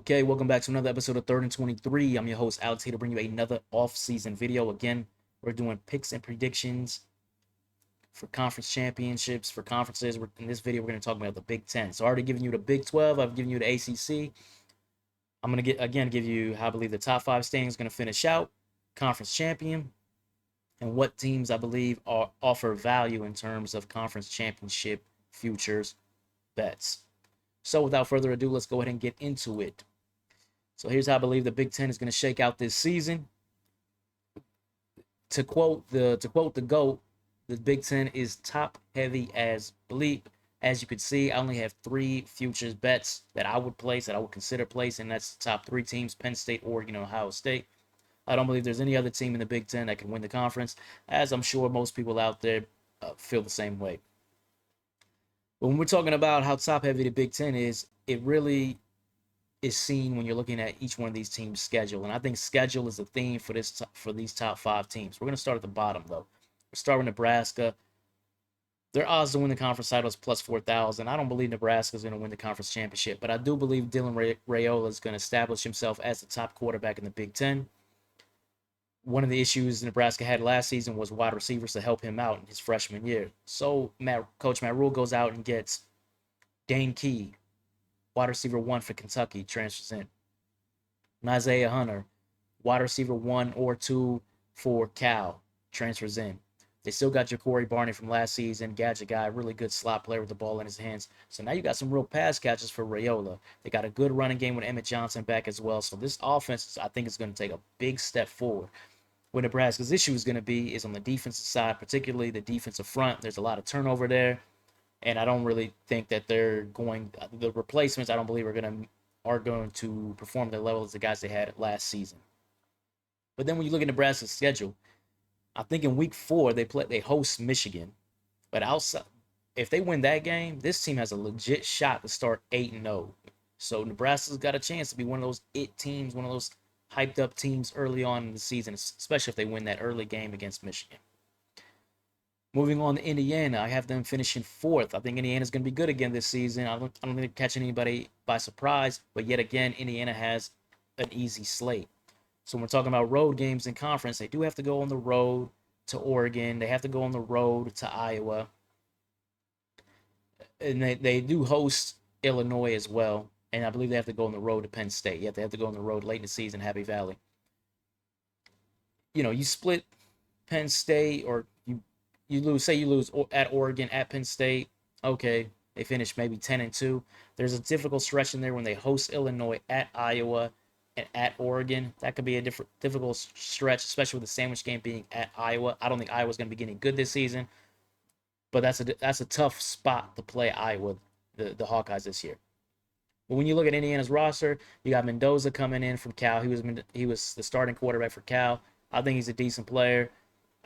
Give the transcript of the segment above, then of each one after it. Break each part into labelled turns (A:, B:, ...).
A: Okay, welcome back to another episode of Third and 23. I'm your host, Alex, here to bring you another off-season video. Again, we're doing picks and predictions for conference championships, for conferences. In this video, we're going to talk about the Big Ten. So I already given you the Big 12. I've given you the ACC. I'm going to give you how I believe the top five standings going to finish out, conference champion, and what teams I believe offer value in terms of conference championship futures bets. So without further ado, let's go ahead and get into it. So here's how I believe the Big Ten is going to shake out this season. To quote the GOAT, the Big Ten is top heavy as bleep. As you can see, I only have three futures bets that I would place, that I would consider placing. That's the top three teams: Penn State, Oregon, and Ohio State. I don't believe there's any other team in the Big Ten that can win the conference, as I'm sure most people out there feel the same way. But when we're talking about how top heavy the Big Ten is, it really is seen when you're looking at each one of these teams' schedule. And I think schedule is the theme for these top five teams. We're going to start at the bottom, though. We'll start with Nebraska. Their odds to win the conference title is plus 4,000. I don't believe Nebraska is going to win the conference championship, but I do believe Dylan Raiola is going to establish himself as the top quarterback in the Big Ten. One of the issues Nebraska had last season was wide receivers to help him out in his freshman year. So Coach Matt Rule goes out and gets Dane Key, wide receiver 1 for Kentucky, transfers in. Isaiah Hunter, wide receiver 1 or 2 for Cal, transfers in. They still got Ja'Cory Barney from last season, gadget guy, really good slot player with the ball in his hands. So now you got some real pass catches for Raiola. They got a good running game with Emmett Johnson back as well. So this offense, I think, is going to take a big step forward. Where Nebraska's issue is going to be is on the defensive side, particularly the defensive front. There's a lot of turnover there. And I don't really think that the replacements, I don't believe are going to perform the level as the guys they had last season. But then when you look at Nebraska's schedule, I think in week 4 they host Michigan. But outside, if they win that game, this team has a legit shot to start 8-0. So Nebraska's got a chance to be one of those it teams, one of those hyped up teams early on in the season, especially if they win that early game against Michigan. Moving on to Indiana, I have them finishing 4th. I think Indiana's going to be good again this season. I don't think they're catching anybody by surprise, but yet again, Indiana has an easy slate. So when we're talking about road games in conference, they do have to go on the road to Oregon. They have to go on the road to Iowa. And they do host Illinois as well. And I believe they have to go on the road to Penn State. Yet they have to go on the road late in the season, Happy Valley. You split Penn State, or you lose at Oregon, at Penn State. Okay, they finish maybe 10-2. There's a difficult stretch in there when they host Illinois, at Iowa, and at Oregon. That could be a difficult stretch, especially with the sandwich game being at Iowa. I don't think Iowa's going to be getting good this season, but that's a tough spot to play Iowa, the Hawkeyes this year. But when you look at Indiana's roster, you got Mendoza coming in from Cal. He was the starting quarterback for Cal. I think he's a decent player.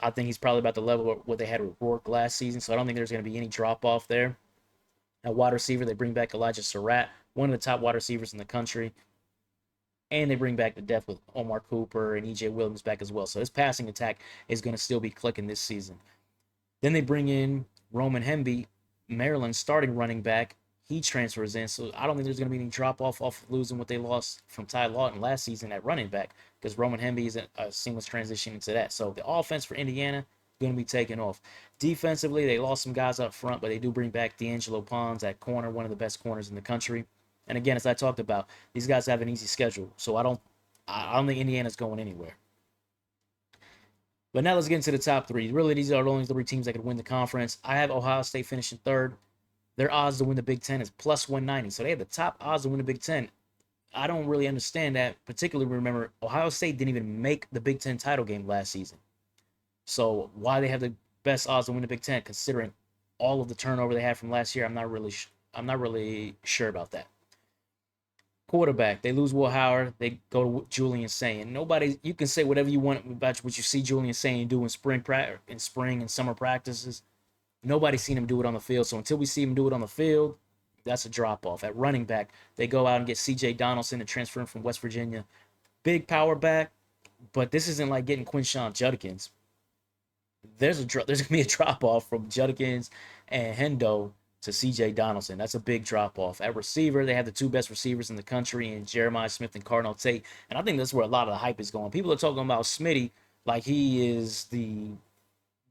A: I think he's probably about the level of what they had with Rourke last season, so I don't think there's going to be any drop-off there. At wide receiver, they bring back Elijah Surratt, one of the top wide receivers in the country. And they bring back the depth with Omar Cooper and E.J. Williams back as well. So his passing attack is going to still be clicking this season. Then they bring in Roman Hemby, Maryland's starting running back. He transfers in, so I don't think there's going to be any drop-off off losing what they lost from Ty Lawton last season at running back, because Roman Hemby is a seamless transition into that. So the offense for Indiana going to be taking off. Defensively, they lost some guys up front, but they do bring back D'Angelo Pons at corner, one of the best corners in the country. And again, as I talked about, these guys have an easy schedule, so I don't think Indiana's going anywhere. But now let's get into the top three. Really, these are the only three teams that could win the conference. I have Ohio State finishing 3rd. Their odds to win the Big Ten is plus 190. So they have the top odds to win the Big Ten. I don't really understand that. Particularly, remember, Ohio State didn't even make the Big Ten title game last season. So why they have the best odds to win the Big Ten, considering all of the turnover they had from last year, I'm not really sure about that. Quarterback, they lose Will Howard. They go to Julian Sayin. You can say whatever you want about what you see Julian Sayin do in spring and summer practices. Nobody's seen him do it on the field. So until we see him do it on the field, that's a drop-off. At running back, they go out and get C.J. Donaldson, and transfer him from West Virginia. Big power back, but this isn't like getting Quinshawn Judkins. There's going to be a drop-off from Judkins and Hendo to C.J. Donaldson. That's a big drop off. At receiver, they have the two best receivers in the country in Jeremiah Smith and Cardinal Tate. And I think that's where a lot of the hype is going. People are talking about Smitty like he is the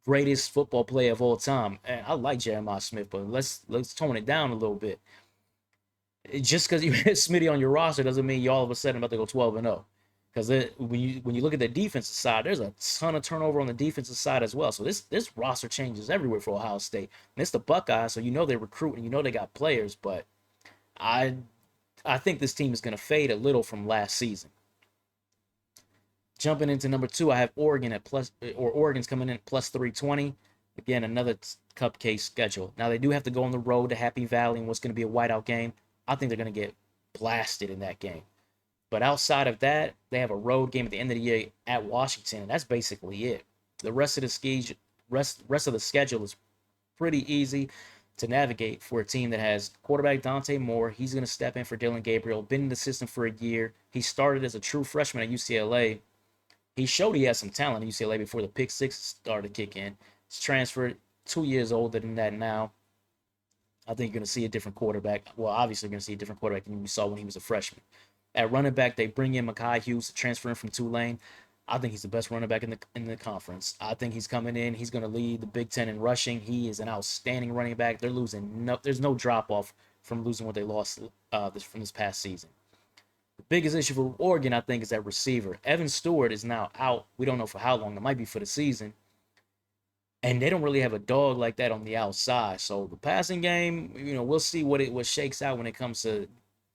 A: greatest football player of all time. And I like Jeremiah Smith, but let's tone it down a little bit. Just because you had Smitty on your roster doesn't mean you all of a sudden about to go 12-0. Because when you look at the defensive side, there's a ton of turnover on the defensive side as well. So this roster changes everywhere for Ohio State. And it's the Buckeyes, so you know they recruit and you know they got players. But I I think this team is going to fade a little from last season. Jumping into number 2, I have Oregon at Oregon's coming in at plus 320. Again, another cupcake schedule. Now they do have to go on the road to Happy Valley in what's going to be a whiteout game. I think they're going to get blasted in that game. But outside of that, they have a road game at the end of the year at Washington, and that's basically it. The rest of the schedule is pretty easy to navigate for a team that has quarterback Dante Moore. He's going to step in for Dylan Gabriel. Been in the system for a year. He started as a true freshman at UCLA. He showed he has some talent at UCLA before the pick six started to kick in. He's transferred, 2 years older than that now. I think you're going to see a different quarterback. Well, obviously, you're going to see a different quarterback than you saw when he was a freshman. At running back, they bring in Mekhi Hughes, transferring from Tulane. I think he's the best running back in the conference. I think he's coming in. He's going to lead the Big Ten in rushing. He is an outstanding running back. They're losing. There's no drop off from losing what they lost from this past season. The biggest issue for Oregon, I think, is that receiver. Evan Stewart is now out. We don't know for how long. It might be for the season. And they don't really have a dog like that on the outside. So the passing game, we'll see what shakes out when it comes to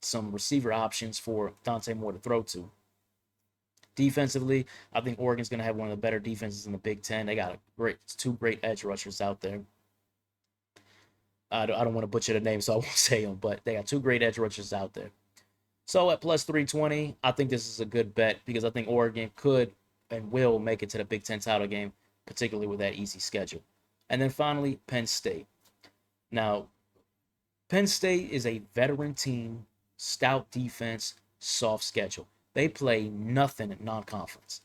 A: some receiver options for Dante Moore to throw to. Defensively, I think Oregon's going to have one of the better defenses in the Big Ten. They got two great edge rushers out there. I don't want to butcher the name, so I won't say them, but they got two great edge rushers out there. So at plus 320, I think this is a good bet because I think Oregon could and will make it to the Big Ten title game, particularly with that easy schedule. And then finally, Penn State. Now, Penn State is a veteran team, stout defense, soft schedule. They play nothing in non-conference.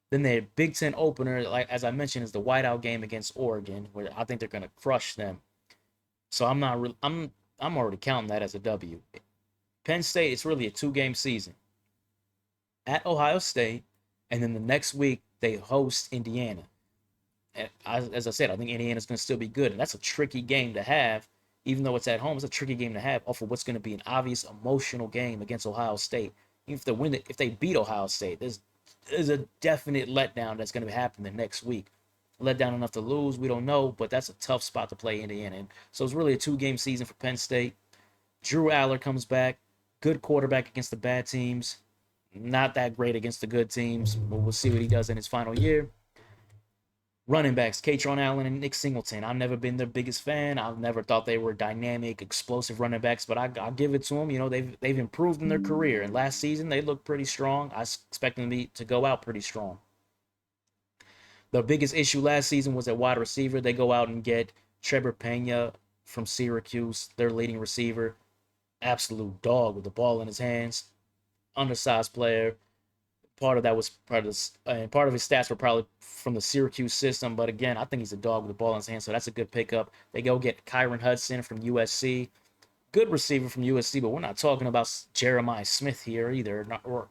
A: Then their Big Ten opener, like as I mentioned, is the whiteout game against Oregon, where I think they're going to crush them. So I'm already counting that as a W. Penn State, it's really a 2-game season. At Ohio State, and then the next week they host Indiana. And as I said, I think Indiana's going to still be good, and that's a tricky game to have. Even though it's at home, it's a tricky game to have off of what's going to be an obvious emotional game against Ohio State. Even if they beat Ohio State, there's a definite letdown that's going to happen the next week. Letdown enough to lose, we don't know, but that's a tough spot to play Indiana in. So it's really a 2-game season for Penn State. Drew Aller comes back, good quarterback against the bad teams, not that great against the good teams, but we'll see what he does in his final year. Running backs, Katron Allen and Nick Singleton. I've never been their biggest fan. I've never thought they were dynamic, explosive running backs, but I'll give it to them. They've improved in their career. And last season, they looked pretty strong. I expect them to go out pretty strong. The biggest issue last season was at wide receiver. They go out and get Trevor Pena from Syracuse, their leading receiver. Absolute dog with the ball in his hands. Undersized player. Part of his stats were probably from the Syracuse system. But again, I think he's a dog with the ball in his hand, so that's a good pickup. They go get Kyron Hudson from USC. Good receiver from USC, but we're not talking about Jeremiah Smith here either, or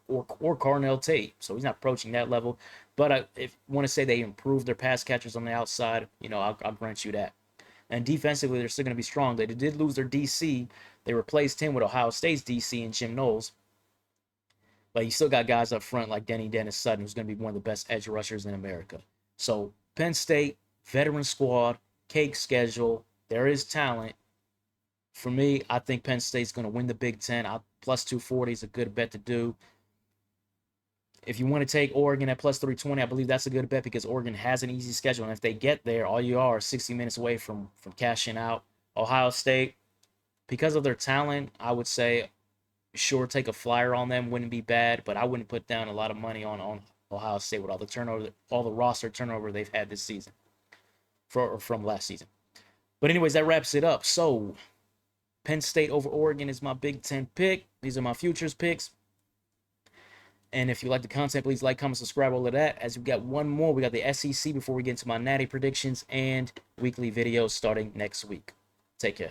A: Carnell Tate. So he's not approaching that level. But if you want to say they improved their pass catchers on the outside, I'll grant you that. And defensively, they're still going to be strong. They did lose their DC. They replaced him with Ohio State's DC and Jim Knowles. But you still got guys up front like Dennis Sutton, who's going to be one of the best edge rushers in America. So Penn State, veteran squad, cake schedule. There is talent. For me, I think Penn State's going to win the Big Ten. Plus 240 is a good bet to do. If you want to take Oregon at plus 320, I believe that's a good bet because Oregon has an easy schedule. And if they get there, all you are 60 minutes away from cashing out. Ohio State, because of their talent, I would say sure, take a flyer on them. Wouldn't be bad, but I wouldn't put down a lot of money on Ohio State with all the turnover, all the roster turnover they've had this season from last season. But anyways, that wraps it up. So Penn State over Oregon is my Big Ten pick. These are my futures picks. And if you like the content, please like, comment, subscribe, all of that. As we got one more, we got the SEC before we get into my natty predictions and weekly videos starting next week. Take care.